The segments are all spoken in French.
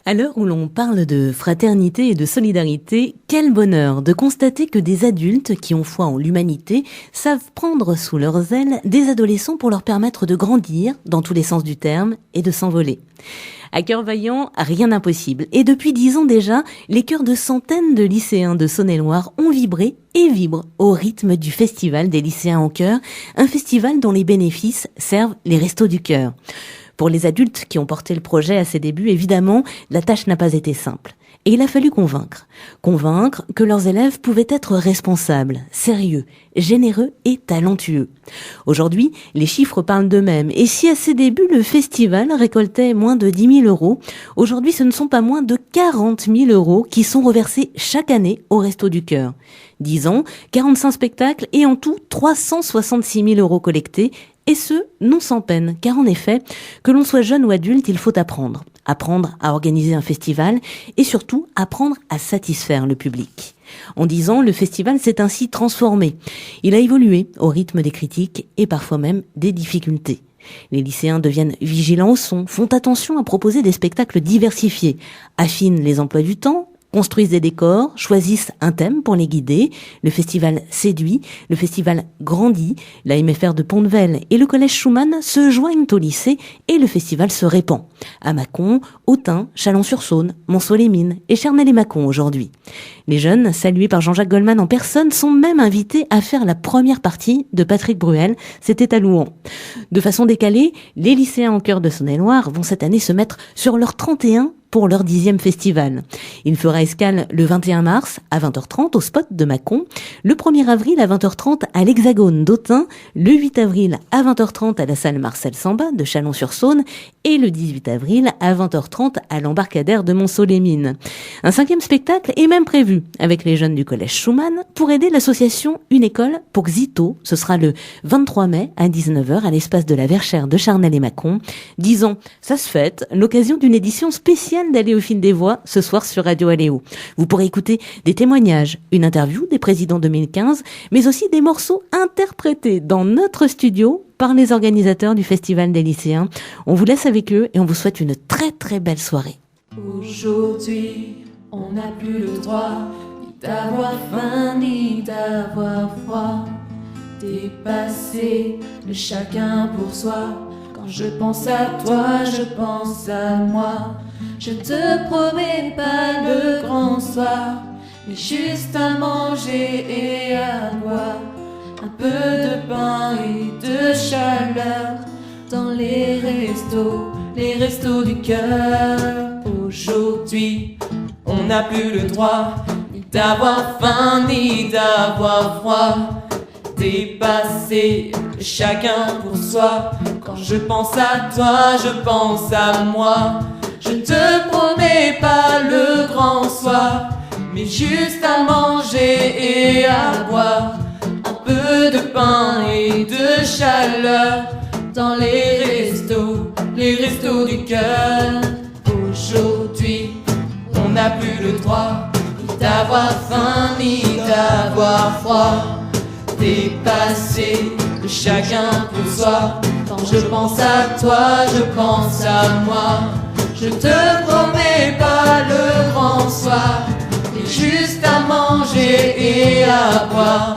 À l'heure où l'on parle de fraternité et de solidarité, quel bonheur de constater que des adultes qui ont foi en l'humanité savent prendre sous leurs ailes des adolescents pour leur permettre de grandir dans tous les sens du terme et de s'envoler. À Cœur Vaillant, rien d'impossible. Et depuis 10 ans déjà, les chœurs de centaines de lycéens de Saône-et-Loire ont vibré et vibrent au rythme du Festival des lycéens en chœur, un festival dont les bénéfices servent les Restos du Cœur. Pour les adultes qui ont porté le projet à ses débuts, évidemment, la tâche n'a pas été simple. Et il a fallu convaincre. Convaincre que leurs élèves pouvaient être responsables, sérieux, généreux et talentueux. Aujourd'hui, les chiffres parlent d'eux-mêmes. Et si à ses débuts, le festival récoltait moins de 10 000 euros, aujourd'hui, ce ne sont pas moins de 40 000 euros qui sont reversés chaque année au Resto du Cœur. 10 ans, 45 spectacles et en tout 366 000 euros collectés. Et ce, non sans peine, car en effet, que l'on soit jeune ou adulte, il faut apprendre. Apprendre à organiser un festival et surtout apprendre à satisfaire le public. En 10 ans, le festival s'est ainsi transformé. Il a évolué au rythme des critiques et parfois même des difficultés. Les lycéens deviennent vigilants au son, font attention à proposer des spectacles diversifiés, affinent les emplois du temps, construisent des décors, choisissent un thème pour les guider. Le festival séduit, le festival grandit, la MFR de Pont-de-Vel et le collège Schumann se joignent au lycée et le festival se répand. À Mâcon, Autun, Chalon-sur-Saône, Montceau-les-Mines et Chernel-et-Mâcon aujourd'hui. Les jeunes, salués par Jean-Jacques Goldman en personne, sont même invités à faire la première partie de Patrick Bruel. C'était à Louhans. De façon décalée, les lycéens en chœur de Saône-et-Loire vont cette année se mettre sur leur 31 pour leur 10e festival. Il fera escale le 21 mars à 20h30 au spot de Mâcon, le 1er avril à 20h30 à l'Hexagone d'Autun, le 8 avril à 20h30 à la salle Marcel Samba de Chalon-sur-Saône et le 18 avril à 20h30 à l'embarcadère de Montceau-les-Mines. Un 5e spectacle est même prévu avec les jeunes du collège Schumann pour aider l'association Une école pour Xito. Ce sera le 23 mai à 19h à l'espace de la Verchère de Charnel-et-Mâcon. 10 ans, ça se fête, l'occasion d'une édition spéciale d'aller au fil des voix ce soir sur Radio Aléo. Vous pourrez écouter des témoignages, une interview des présidents 2015, mais aussi des morceaux interprétés dans notre studio par les organisateurs du Festival des lycéens. On vous laisse avec eux et on vous souhaite une très très belle soirée. Aujourd'hui, on n'a plus le droit ni d'avoir faim ni d'avoir froid. Dépasser le chacun pour soi. Quand je pense à toi, je pense à moi. Je te promets pas le grand soir, mais juste à manger et à boire. Un peu de pain et de chaleur dans les restos du cœur. Aujourd'hui, on n'a plus le droit ni d'avoir faim ni d'avoir froid. Dépasser chacun pour soi. Quand je pense à toi, je pense à moi. Je te promets pas le grand soir, mais juste à manger et à boire. Un peu de pain et de chaleur dans les restos du cœur. Aujourd'hui, on n'a plus le droit ni d'avoir faim ni d'avoir froid. Dépasser de chacun pour soi. Quand je pense à toi, je pense à moi. Je te promets pas le grand soir, mais juste à manger et à boire.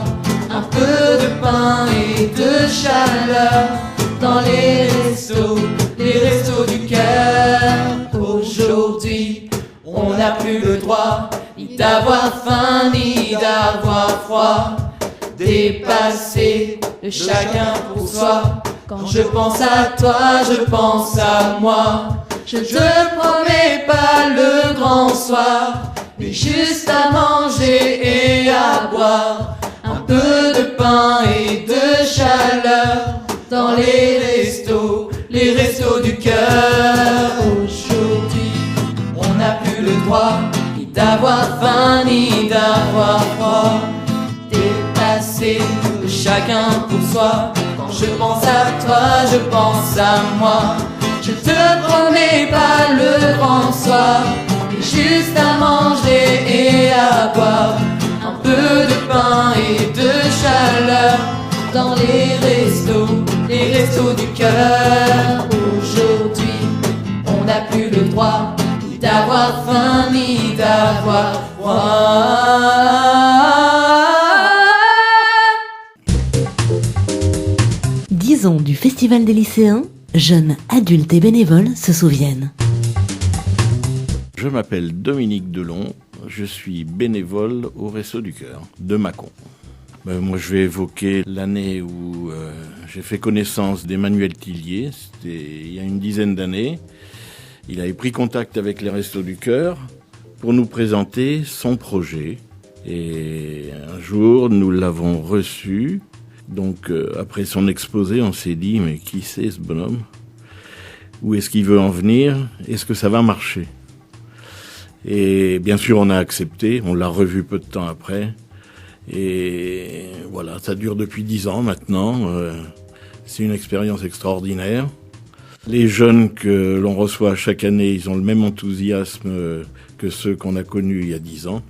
Un peu de pain et de chaleur dans les restos du cœur. Aujourd'hui, on n'a plus le droit ni d'avoir faim ni d'avoir froid. Dépasser de chacun pour soi. Quand je pense à toi, je pense à moi. Je te promets pas le grand soir, mais juste à manger et à boire. Un peu de pain et de chaleur dans les restos du cœur. Aujourd'hui, on n'a plus le droit ni d'avoir faim ni d'avoir froid. Dépasser de chacun pour soi. Quand je pense à toi, je pense à moi. Je te promets pas le grand soir, mais juste à manger et à boire. Un peu de pain et de chaleur dans les restos du cœur. Aujourd'hui, on n'a plus le droit ni d'avoir faim ni d'avoir froid. 10 ans du Festival des lycéens, jeunes, adultes et bénévoles se souviennent. Je m'appelle Dominique Delon, je suis bénévole au Resto du Cœur de Mâcon. Moi, je vais évoquer l'année où j'ai fait connaissance d'Emmanuel Tillier. C'était il y a une dizaine d'années. Il avait pris contact avec les Restos du Cœur pour nous présenter son projet. Et un jour, nous l'avons reçu. Donc, après son exposé, on s'est dit, mais qui c'est ce bonhomme ? Où est-ce qu'il veut en venir ? Est-ce que ça va marcher ? Et bien sûr, on a accepté. On l'a revu peu de temps après. Et voilà, ça dure depuis 10 ans maintenant. C'est une expérience extraordinaire. Les jeunes que l'on reçoit chaque année, ils ont le même enthousiasme que ceux qu'on a connus il y a 10 ans.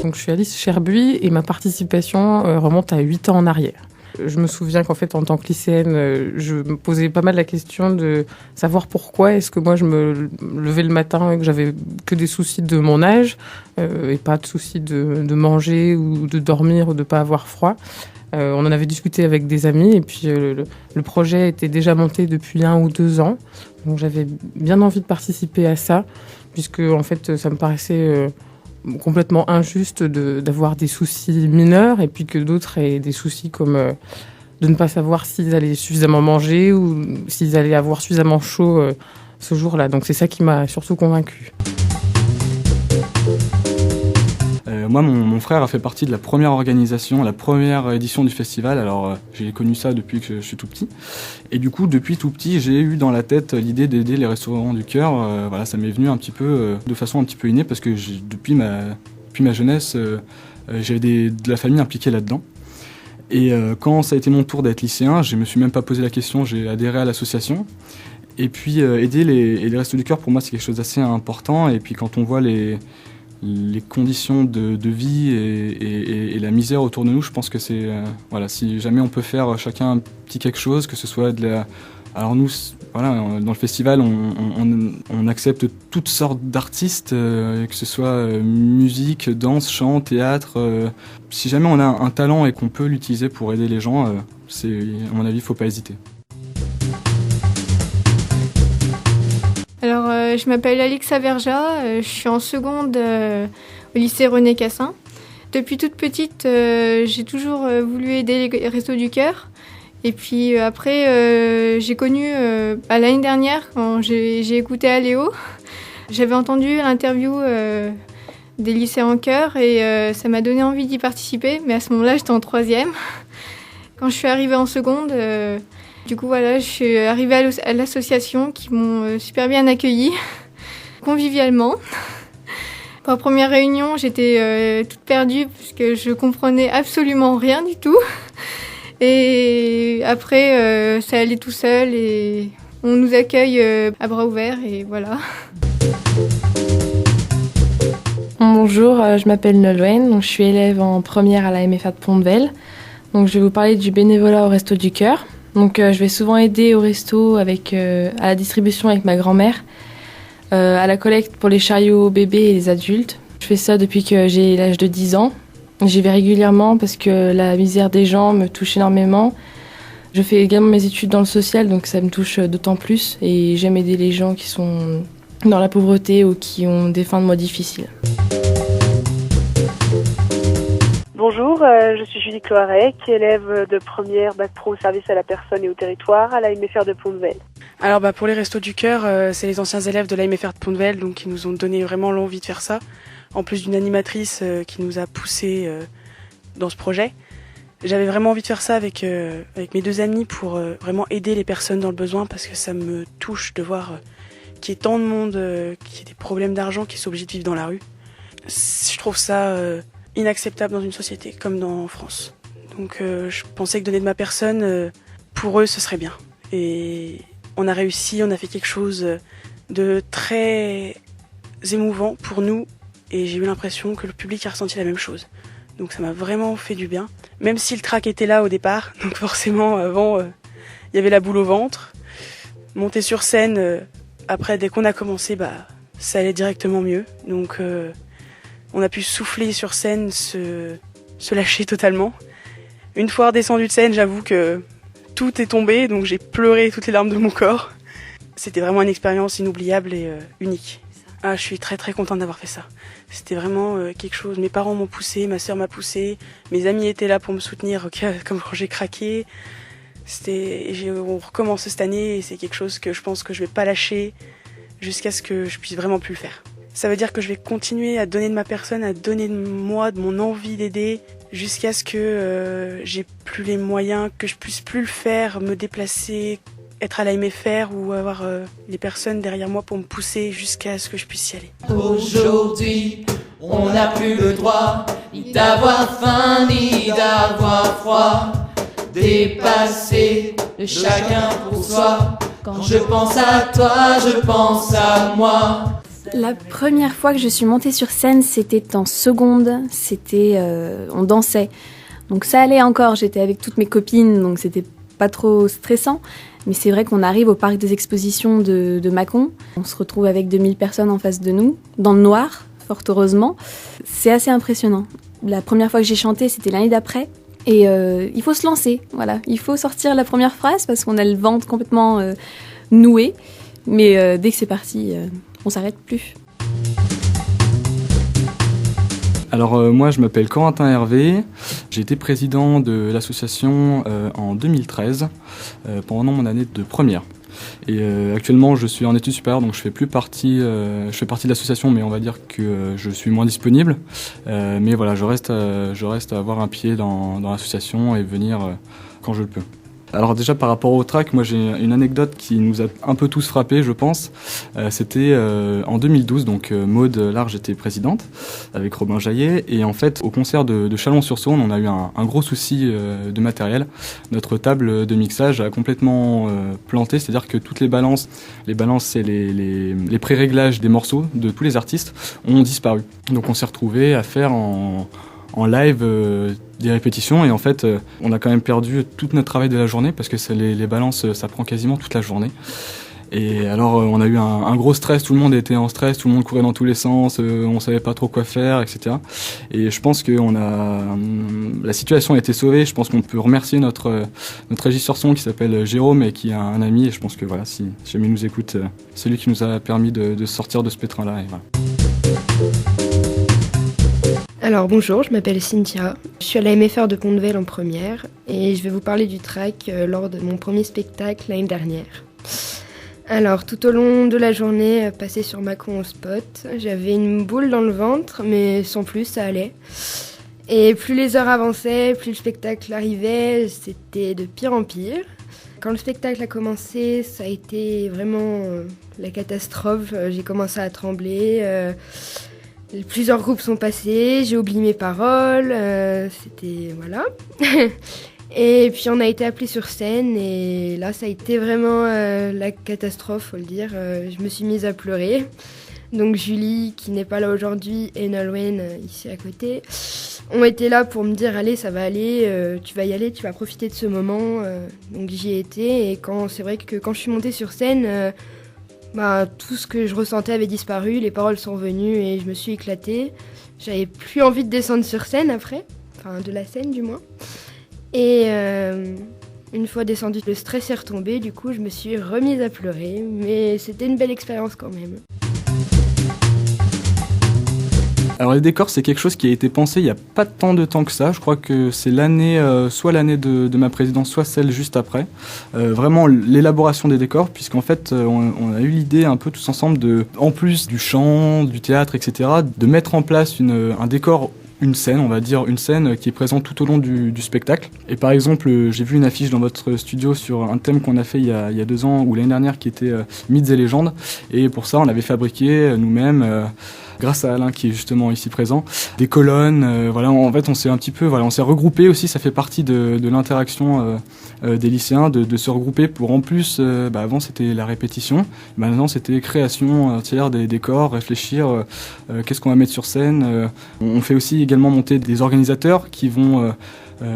Donc, je suis Alice Cherbuy et ma participation remonte à 8 ans en arrière. Je me souviens qu'en fait, en tant que lycéenne, je me posais pas mal la question de savoir pourquoi est-ce que moi je me levais le matin et que j'avais que des soucis de mon âge et pas de soucis de manger ou de dormir ou de pas avoir froid. On en avait discuté avec des amis et puis le projet était déjà monté depuis 1 ou 2 ans. Donc j'avais bien envie de participer à ça puisque en fait ça me paraissait complètement injuste d'avoir des soucis mineurs et puis que d'autres aient des soucis comme de ne pas savoir s'ils allaient suffisamment manger ou s'ils allaient avoir suffisamment chaud ce jour-là. Donc c'est ça qui m'a surtout convaincue. Moi, mon frère a fait partie de la première organisation, la première édition du festival. Alors, j'ai connu ça depuis que je suis tout petit. Et du coup, depuis tout petit, j'ai eu dans la tête l'idée d'aider les restaurants du cœur. Voilà, ça m'est venu un petit peu, de façon un petit peu innée, parce que depuis ma jeunesse, j'avais de la famille impliquée là-dedans. Et quand ça a été mon tour d'être lycéen, je me suis même pas posé la question, j'ai adhéré à l'association. Et puis, aider les restos du cœur, pour moi, c'est quelque chose d'assez important. Et puis, quand on voit les conditions de vie et la misère autour de nous, je pense que c'est voilà, si jamais on peut faire chacun un petit quelque chose, que ce soit alors nous, voilà, dans le festival, on accepte toutes sortes d'artistes, que ce soit musique, danse, chant, théâtre. Si jamais on a un talent et qu'on peut l'utiliser pour aider les gens, à mon avis, il faut pas hésiter. Alors, je m'appelle Alexa Verja, je suis en seconde au lycée René Cassin. Depuis toute petite, j'ai toujours voulu aider les Restos du Cœur. Et puis après, j'ai connu l'année dernière, quand j'ai écouté Aléo, j'avais entendu l'interview des lycéens en chœur et ça m'a donné envie d'y participer. Mais à ce moment-là, j'étais en 3e. Quand je suis arrivée en seconde... Du coup, voilà, je suis arrivée à l'association qui m'ont super bien accueillie, convivialement. Pour la première réunion, j'étais toute perdue parce que je comprenais absolument rien du tout. Et après, ça allait tout seul et on nous accueille à bras ouverts et voilà. Bonjour, je m'appelle Nolwenn, donc je suis élève en première à la MFA de Pont-de-Vel. Donc je vais vous parler du bénévolat au Resto du Cœur. Donc je vais souvent aider au resto à la distribution avec ma grand-mère, à la collecte pour les chariots bébés et les adultes. Je fais ça depuis que j'ai l'âge de 10 ans. J'y vais régulièrement parce que la misère des gens me touche énormément. Je fais également mes études dans le social, donc ça me touche d'autant plus. Et j'aime aider les gens qui sont dans la pauvreté ou qui ont des fins de mois difficiles. Bonjour, je suis Julie Cloarec, élève de première Bac Pro au service à la personne et au territoire à la MFR de Pont-de-Vel. Alors pour les Restos du Cœur, c'est les anciens élèves de la MFR de Pont-de-Vel donc qui nous ont donné vraiment l'envie de faire ça. En plus d'une animatrice qui nous a poussé dans ce projet. J'avais vraiment envie de faire ça avec mes 2 amis pour vraiment aider les personnes dans le besoin parce que ça me touche de voir qu'il y ait tant de monde qui a des problèmes d'argent, qui sont obligés de vivre dans la rue. Je trouve ça inacceptable dans une société comme en France. Donc je pensais que donner de ma personne, pour eux, ce serait bien. Et on a réussi, on a fait quelque chose de très émouvant pour nous et j'ai eu l'impression que le public a ressenti la même chose. Donc ça m'a vraiment fait du bien. Même si le trac était là au départ, donc forcément avant il y avait la boule au ventre. Monter sur scène Après, dès qu'on a commencé, ça allait directement mieux. Donc, on a pu souffler sur scène, se lâcher totalement. Une fois redescendu de scène, j'avoue que tout est tombé, donc j'ai pleuré toutes les larmes de mon corps. C'était vraiment une expérience inoubliable et unique. Ah, je suis très très contente d'avoir fait ça. C'était vraiment quelque chose. Mes parents m'ont poussé, ma sœur m'a poussé, mes amis étaient là pour me soutenir comme quand j'ai craqué. On recommence cette année et c'est quelque chose que je pense que je vais pas lâcher jusqu'à ce que je puisse vraiment plus le faire. Ça veut dire que je vais continuer à donner de ma personne, à donner de moi, de mon envie d'aider, jusqu'à ce que j'ai plus les moyens, que je puisse plus le faire, me déplacer, être à la MFR ou avoir les personnes derrière moi pour me pousser jusqu'à ce que je puisse y aller. Aujourd'hui, on n'a plus le droit ni d'avoir faim ni d'avoir froid. Dépassé de chacun pour soi. Quand je pense à toi, je pense à moi. La première fois que je suis montée sur scène, c'était en seconde, on dansait. Donc ça allait encore, j'étais avec toutes mes copines, donc c'était pas trop stressant. Mais c'est vrai qu'on arrive au parc des expositions de Mâcon, on se retrouve avec 2000 personnes en face de nous, dans le noir, fort heureusement. C'est assez impressionnant. La première fois que j'ai chanté, c'était l'année d'après. Et il faut se lancer, voilà. Il faut sortir la première phrase parce qu'on a le ventre complètement noué. Mais dès que c'est parti, on s'arrête plus. Alors moi je m'appelle Corentin Hervé, j'ai été président de l'association en 2013 pendant mon année de première. Et actuellement je suis en études supérieures donc je fais partie de l'association mais on va dire que je suis moins disponible. Mais voilà, je reste à avoir un pied dans l'association et venir quand je le peux. Alors déjà par rapport au track, moi j'ai une anecdote qui nous a un peu tous frappés je pense. C'était en 2012, donc Maud Large était présidente avec Robin Jaillet et en fait au concert de Chalon-sur-Saône on a eu un gros souci de matériel. Notre table de mixage a complètement planté, c'est-à-dire que toutes les balances c'est les pré-réglages des morceaux de tous les artistes ont disparu. Donc on s'est retrouvés à faire en live des répétitions et en fait on a quand même perdu tout notre travail de la journée parce que les balances ça prend quasiment toute la journée et alors on a eu un gros stress, tout le monde était en stress, tout le monde courait dans tous les sens, on savait pas trop quoi faire, etc. Et je pense que la situation a été sauvée. Je pense qu'on peut remercier notre régisseur son qui s'appelle Jérôme et qui est un ami et je pense que voilà, si jamais il nous écoute, c'est lui qui nous a permis de sortir de ce pétrin là et voilà. Alors bonjour, je m'appelle Cynthia, je suis à la MFR de Pont-de-Vel en première et je vais vous parler du track lors de mon premier spectacle l'année dernière. Alors tout au long de la journée passée sur Mâcon au spot, j'avais une boule dans le ventre mais sans plus ça allait. Et plus les heures avançaient, plus le spectacle arrivait, c'était de pire en pire. Quand le spectacle a commencé, ça a été vraiment la catastrophe, j'ai commencé à trembler. Plusieurs groupes sont passés, j'ai oublié mes paroles, c'était... voilà. Et puis on a été appelés sur scène et là ça a été vraiment la catastrophe, faut le dire. Je me suis mise à pleurer. Donc Julie, qui n'est pas là aujourd'hui, et Nolwenn, ici à côté, ont été là pour me dire « Allez, ça va aller, tu vas y aller, tu vas profiter de ce moment. » Donc j'y ai été et c'est vrai que quand je suis montée sur scène... tout ce que je ressentais avait disparu, les paroles sont venues et je me suis éclatée. J'avais plus envie de descendre sur scène après, enfin de la scène du moins. Et une fois descendue, le stress est retombé, du coup je me suis remise à pleurer, mais c'était une belle expérience quand même. Alors les décors, c'est quelque chose qui a été pensé il n'y a pas tant de temps que ça. Je crois que c'est soit l'année de ma présidence, soit celle juste après. Vraiment l'élaboration des décors, puisqu'en fait on a eu l'idée un peu tous ensemble en plus du chant, du théâtre, etc., de mettre en place un décor, une scène, on va dire une scène qui est présente tout au long du spectacle. Et par exemple, j'ai vu une affiche dans votre studio sur un thème qu'on a fait il y a 2 ans ou l'année dernière qui était mythes et légendes. Et pour ça, on avait fabriqué nous-mêmes, grâce à Alain qui est justement ici présent, des colonnes. Voilà, en fait, on s'est regroupé aussi. Ça fait partie de l'interaction des lycéens de se regrouper pour en plus. Avant, c'était la répétition. Maintenant, c'était création entière des décors, réfléchir qu'est-ce qu'on va mettre sur scène. On fait aussi également monter des organisateurs qui vont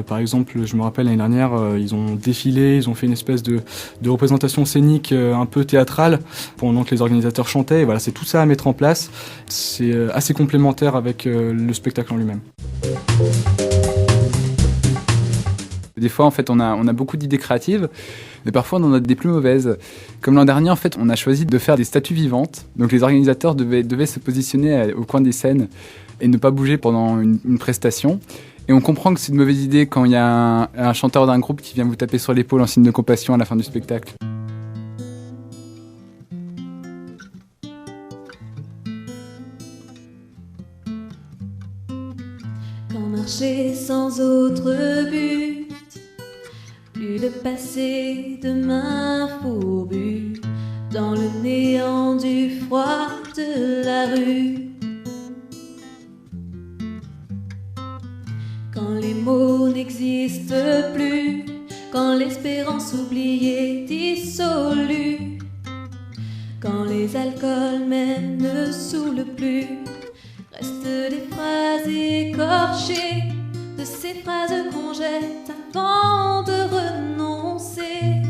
Par exemple, je me rappelle l'année dernière, ils ont défilé, ils ont fait une espèce de représentation scénique un peu théâtrale pendant que les organisateurs chantaient. Et voilà, c'est tout ça à mettre en place. C'est assez complémentaire avec le spectacle en lui-même. Des fois, en fait, on a beaucoup d'idées créatives, mais parfois on en a des plus mauvaises. Comme l'an dernier, en fait, on a choisi de faire des statues vivantes. Donc les organisateurs devaient se positionner au coin des scènes et ne pas bouger pendant une prestation. Et on comprend que c'est une mauvaise idée quand il y a un chanteur d'un groupe qui vient vous taper sur l'épaule en signe de compassion à la fin du spectacle. Quand marcher sans autre but, plus de passé, demain fourbu, dans le néant du froid de la rue. Quand les mots n'existent plus, quand l'espérance oubliée dissolue, quand les alcools même ne saoulent plus, restent des phrases écorchées, de ces phrases qu'on jette avant de renoncer.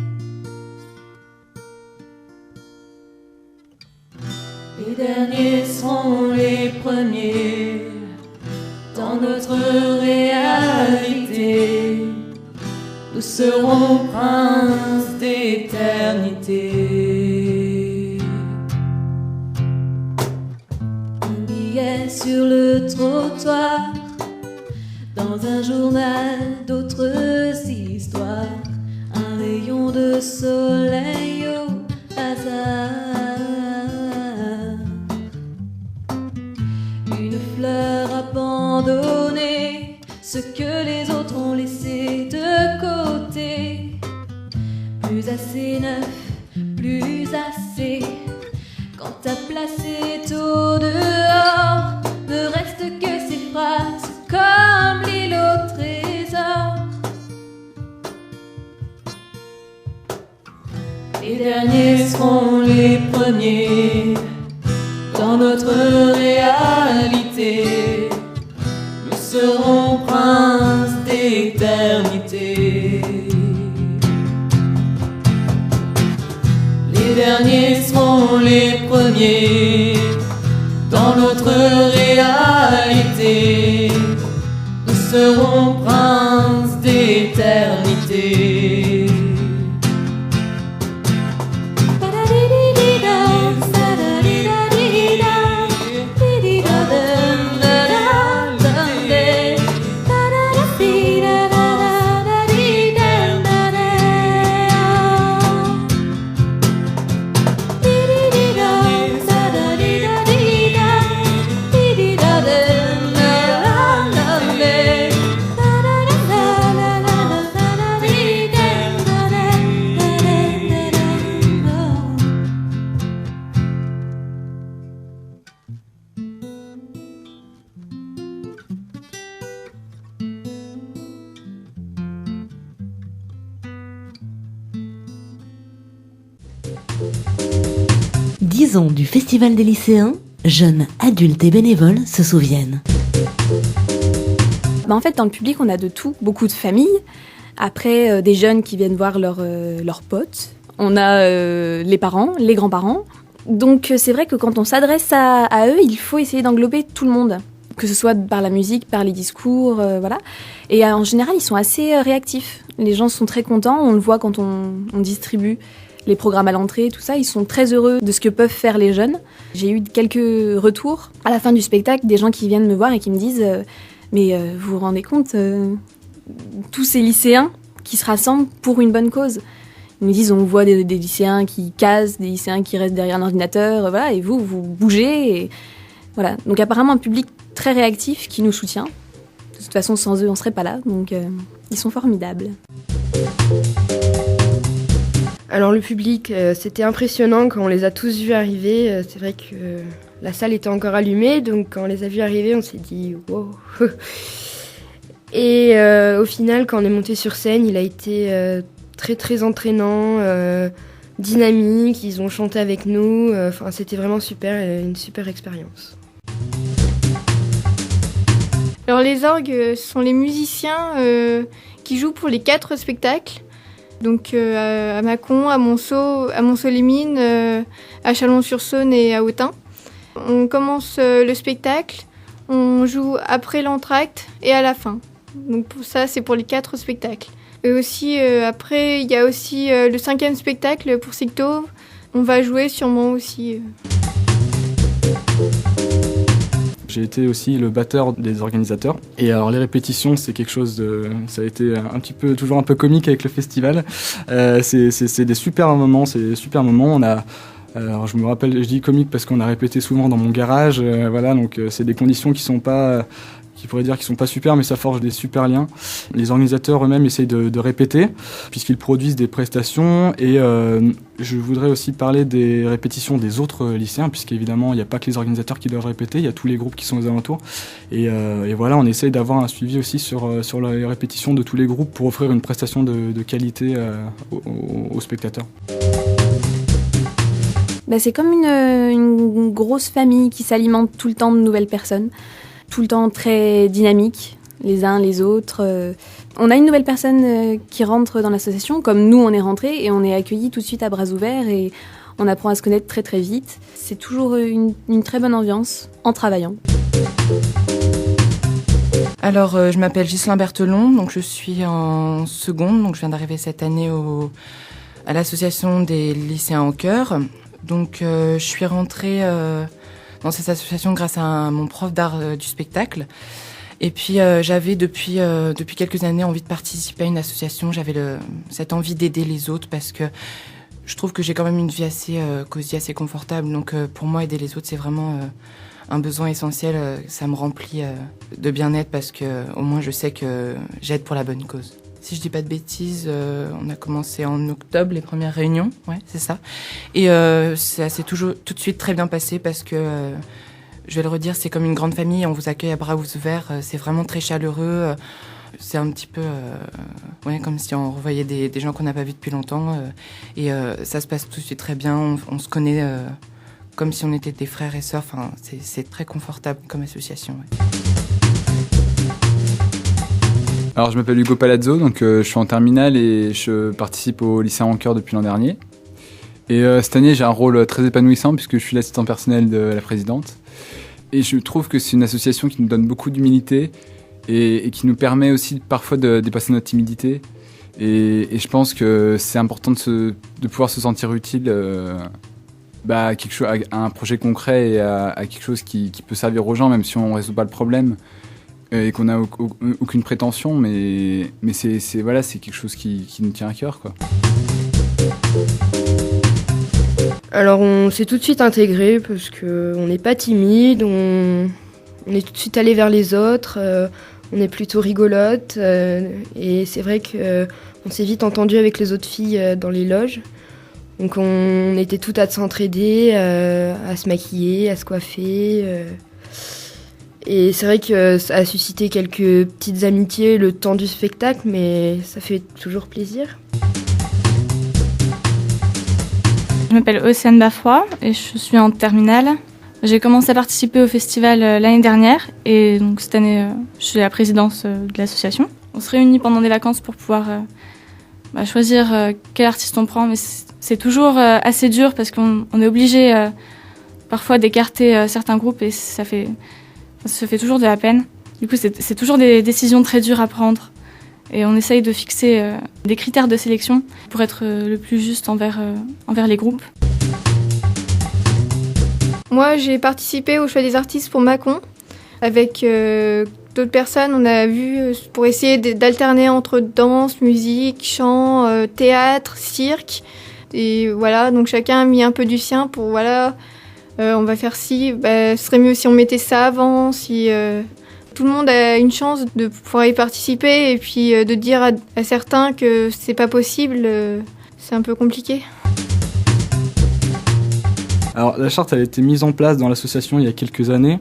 Les derniers seront les premiers dans notre réalité. Nous serons princes d'éternité. Un billet sur le trottoir, dans un journal d'autres histoires, un rayon de soleil au hasard, une fleur abandonnée, ce que les autres ont laissé de côté. Plus assez neuf, plus assez, quand ta place est au dehors, ne reste que ces phrases comme l'île au trésor. Les derniers seront les premiers dans notre réalité. Nous serons princes d'éternité. Les derniers seront les premiers dans notre réalité. Nous serons princes d'éternité. Ans du Festival des lycéens, jeunes, adultes et bénévoles se souviennent. En fait, dans le public, on a de tout, beaucoup de familles. Après, des jeunes qui viennent voir leurs potes. On a les parents, les grands-parents. Donc, c'est vrai que quand on s'adresse à eux, il faut essayer d'englober tout le monde. Que ce soit par la musique, par les discours, voilà. Et en général, ils sont assez réactifs. Les gens sont très contents, on le voit quand on distribue les programmes à l'entrée, tout ça, ils sont très heureux de ce que peuvent faire les jeunes. J'ai eu quelques retours à la fin du spectacle, des gens qui viennent me voir et qui me disent mais vous vous rendez compte, tous ces lycéens qui se rassemblent pour une bonne cause. Ils me disent on voit des lycéens qui cassent, des lycéens qui restent derrière un ordinateur, voilà, et vous bougez. Et voilà. Donc apparemment un public très réactif qui nous soutient. De toute façon, sans eux, on ne serait pas là, donc ils sont formidables. Alors le public, c'était impressionnant quand on les a tous vus arriver. C'est vrai que la salle était encore allumée, donc quand on les a vus arriver, on s'est dit « wow ». Et au final, quand on est monté sur scène, il a été très très entraînant, dynamique, ils ont chanté avec nous. C'était vraiment super, une super expérience. Alors les orgues, ce sont les musiciens qui jouent pour les 4 spectacles. Donc à Mâcon, à Montceau-les-Mines, à Chalon-sur-Saône et à Autun. On commence le spectacle, on joue après l'entracte et à la fin. Donc pour ça, c'est pour les 4 spectacles. Et aussi après, il y a aussi le 5e spectacle pour Sicto. On va jouer sûrement aussi. J'ai été aussi le batteur des organisateurs. Et alors les répétitions, c'est quelque chose de... Ça a été toujours un peu comique avec le festival. C'est des super moments, On a... Alors je me rappelle, je dis comique parce qu'on a répété souvent dans mon garage. Voilà, donc c'est des conditions qui sont pas super, mais ça forge des super liens. Les organisateurs eux-mêmes essayent de répéter, puisqu'ils produisent des prestations. Et je voudrais aussi parler des répétitions des autres lycéens, puisqu'évidemment, il n'y a pas que les organisateurs qui doivent répéter, il y a tous les groupes qui sont aux alentours. Et voilà, on essaye d'avoir un suivi aussi sur les répétitions de tous les groupes pour offrir une prestation de qualité aux spectateurs. C'est comme une grosse famille qui s'alimente tout le temps de nouvelles personnes. Tout le temps très dynamique, les uns les autres. On a une nouvelle personne qui rentre dans l'association, comme nous on est rentrés, et on est accueillis tout de suite à bras ouverts et on apprend à se connaître très très vite. C'est toujours une très bonne ambiance en travaillant. Alors je m'appelle Ghislain Berthelon, donc je suis en seconde, donc je viens d'arriver cette année à l'association des lycéens en chœur. Donc je suis rentrée dans cette association grâce à mon prof d'art du spectacle. Et puis j'avais depuis quelques années envie de participer à une association. J'avais cette envie d'aider les autres parce que je trouve que j'ai quand même une vie assez cosy, assez confortable. Donc pour moi, aider les autres, c'est vraiment un besoin essentiel. Ça me remplit de bien-être parce que au moins je sais que j'aide pour la bonne cause. Si je dis pas de bêtises, on a commencé en octobre les premières réunions, ouais, c'est ça. Et ça s'est toujours tout de suite très bien passé parce que, je vais le redire, c'est comme une grande famille, on vous accueille à bras ouverts, c'est vraiment très chaleureux. C'est un petit peu comme si on revoyait des gens qu'on n'a pas vus depuis longtemps. Et ça se passe tout de suite très bien, on se connaît comme si on était des frères et sœurs. Enfin, c'est très confortable comme association. Ouais. Alors je m'appelle Hugo Palazzo, donc je suis en terminale et je participe au lycée en chœur depuis l'an dernier. Et cette année j'ai un rôle très épanouissant puisque je suis l'assistant personnel de la présidente. Et je trouve que c'est une association qui nous donne beaucoup d'humilité et qui nous permet aussi parfois de dépasser notre timidité. Et je pense que c'est important de pouvoir se sentir utile à un projet concret et à quelque chose qui peut servir aux gens, même si on ne résout pas le problème. Et qu'on n'a aucune prétention, mais c'est quelque chose qui nous tient à cœur, quoi. Alors on s'est tout de suite intégré parce qu'on n'est pas timide, on est tout de suite allé vers les autres, on est plutôt rigolote et c'est vrai qu'on s'est vite entendu avec les autres filles dans les loges. Donc on était toutes à s'entraider, à se maquiller, à se coiffer. Et c'est vrai que ça a suscité quelques petites amitiés le temps du spectacle, mais ça fait toujours plaisir. Je m'appelle Océane Bafroy et je suis en terminale. J'ai commencé à participer au festival l'année dernière et donc cette année, je suis la présidence de l'association. On se réunit pendant des vacances pour pouvoir choisir quel artiste on prend, mais c'est toujours assez dur parce qu'on est obligé parfois d'écarter certains groupes et ça se fait toujours de la peine. Du coup, c'est toujours des décisions très dures à prendre. Et on essaye de fixer des critères de sélection pour être le plus juste envers les groupes. Moi, j'ai participé au choix des artistes pour Mâcon. Avec d'autres personnes, on a vu pour essayer d'alterner entre danse, musique, chant, théâtre, cirque. Et voilà, donc chacun a mis un peu du sien pour on va faire ci, ce serait mieux si on mettait ça avant, si tout le monde a une chance de pouvoir y participer et puis de dire à certains que c'est pas possible, c'est un peu compliqué. Alors la charte elle a été mise en place dans l'association il y a quelques années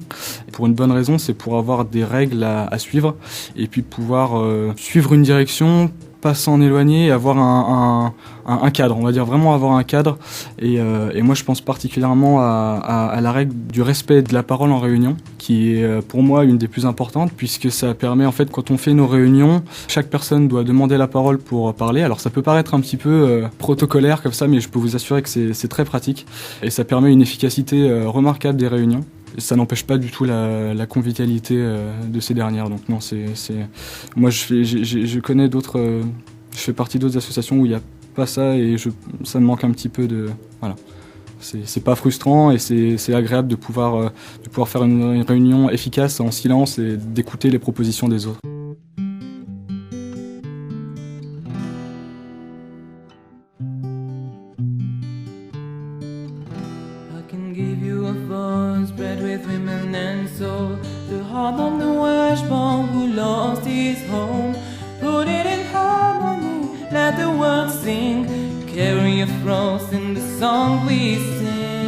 pour une bonne raison, c'est pour avoir des règles à suivre et puis pouvoir suivre une direction pas s'en éloigner et avoir un cadre, on va dire vraiment avoir un cadre. Et moi, je pense particulièrement à la règle du respect de la parole en réunion, qui est pour moi une des plus importantes, puisque ça permet, en fait, quand on fait nos réunions, chaque personne doit demander la parole pour parler. Alors ça peut paraître un petit peu protocolaire comme ça, mais je peux vous assurer que c'est très pratique. Et ça permet une efficacité remarquable des réunions. Et ça n'empêche pas du tout la convivialité de ces dernières. Donc non, moi je connais d'autres, je fais partie d'autres associations où il n'y a pas ça et ça me manque un petit peu de, voilà. C'est pas frustrant et c'est agréable de pouvoir faire une réunion efficace en silence et d'écouter les propositions des autres.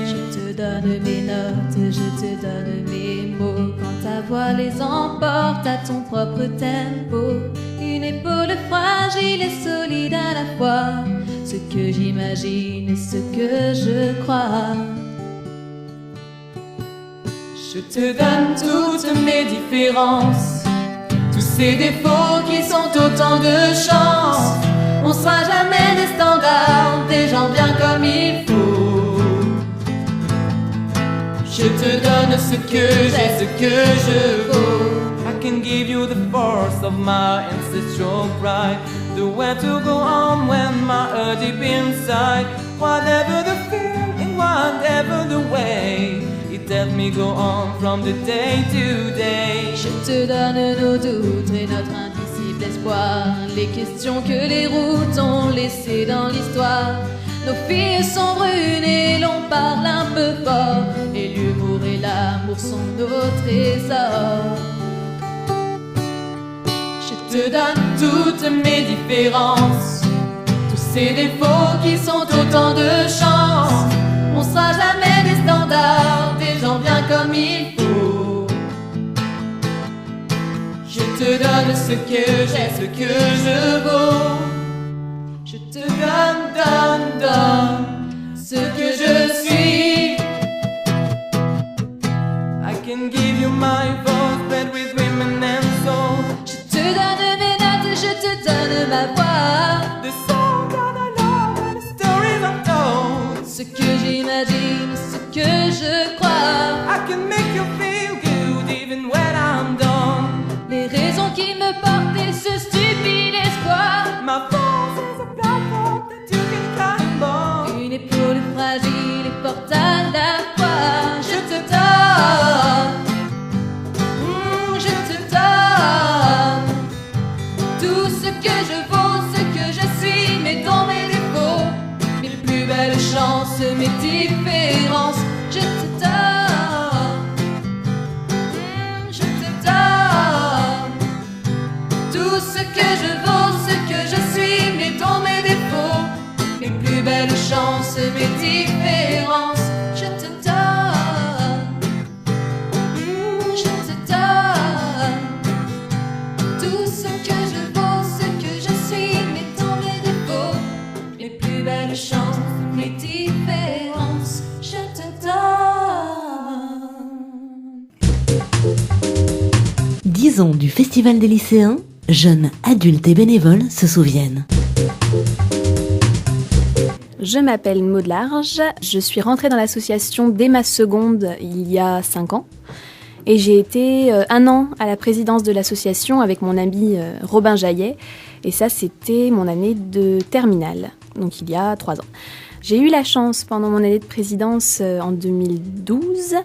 Je te donne mes notes, je te donne mes mots. Quand ta voix les emporte à ton propre tempo. Une épaule fragile et solide à la fois. Ce que j'imagine et ce que je crois. Je te donne toutes mes différences, tous ces défauts qui sont autant de chance. On sera jamais des standards, des gens bien comme il faut. Je te donne ce que j'ai, ce que je vaux. I can give you the force of my ancestral pride, the way to go on when my heart deep inside. Whatever the feeling, whatever the way, it helps me go on from the day to day. Je te donne nos doutes et notre indicible espoir, les questions que les routes ont laissées dans l'histoire. Nos filles sont brunes et l'on parle un peu fort, et l'humour et l'amour sont nos trésors. Je te donne toutes mes différences, tous ces défauts qui sont autant de chance. On sera jamais des standards, des gens bien comme il faut. Je te donne ce que j'ai, ce que je vaux. Je te donne ce que je suis. I can give you my voice, spread with women and soul. Je te donne mes notes, je te donne ma voix. The song that I love and the stories I'm told. Ce que j'imagine, ce que je crois. I can make you feel good even when I'm done. Les raisons qui me portent et ce stupide espoir. My force is a platform that you can climb on. Une épaule fragile et forte à la fois. Je te donne, je te donne tout ce que je vaux, ce que je suis, mes dons, mes défauts, mes plus belles chances, mes différences. Je te donne, je te donne tout ce que je vaux, ce que je suis, mes dons, mes défauts, mes plus belles chances, mes différences. Je te donne, je te donne tout ce que je vaux, ce que je suis, mes dons, mes défauts, mes plus belles chances, mes différences. Je te donne. 10 ans du Festival des lycéens, jeunes, adultes et bénévoles se souviennent. Je m'appelle Maud Large, je suis rentrée dans l'association dès ma seconde il y a 5 ans. Et j'ai été 1 an à la présidence de l'association avec mon ami Robin Jaillet. Et ça, c'était mon année de terminale, donc il y a 3 ans. J'ai eu la chance, pendant mon année de présidence en 2012,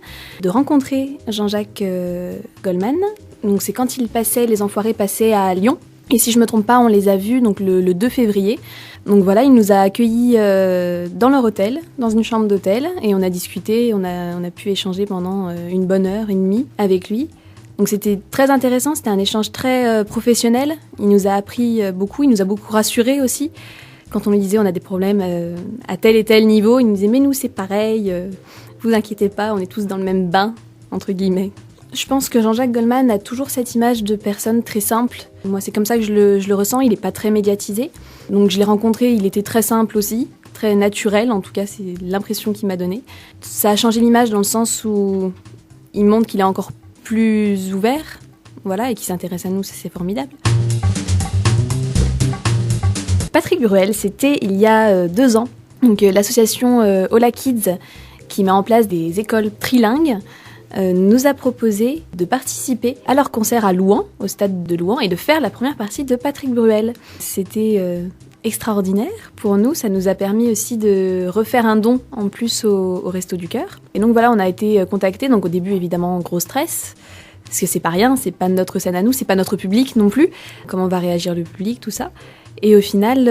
de rencontrer Jean-Jacques Goldman. Donc c'est quand les Enfoirés passaient à Lyon. Et si je ne me trompe pas, on les a vus donc le 2 février. Donc voilà, il nous a accueillis dans leur hôtel, dans une chambre d'hôtel. Et on a discuté, on a pu échanger pendant une bonne heure et demie avec lui. Donc c'était très intéressant, c'était un échange très professionnel. Il nous a appris beaucoup, il nous a beaucoup rassurés aussi. Quand on lui disait on a des problèmes à tel et tel niveau, il nous disait mais nous c'est pareil, vous inquiétez pas, on est tous dans le même bain, entre guillemets. Je pense que Jean-Jacques Goldman a toujours cette image de personne très simple. Moi, c'est comme ça que je le ressens. Il n'est pas très médiatisé. Donc, je l'ai rencontré, il était très simple aussi, très naturel. En tout cas, c'est l'impression qu'il m'a donnée. Ça a changé l'image dans le sens où il montre qu'il est encore plus ouvert, voilà, et qu'il s'intéresse à nous, c'est formidable. Patrick Bruel, c'était il y a 2 ans. Donc, l'association Hola Kids, qui met en place des écoles trilingues, nous a proposé de participer à leur concert à Louhans, au stade de Louhans, et de faire la première partie de Patrick Bruel. C'était extraordinaire pour nous, ça nous a permis aussi de refaire un don en plus au Resto du Cœur. Et donc voilà, on a été contactés, donc au début évidemment gros stress, parce que c'est pas rien, c'est pas notre scène à nous, c'est pas notre public non plus, comment va réagir le public, tout ça. Et au final,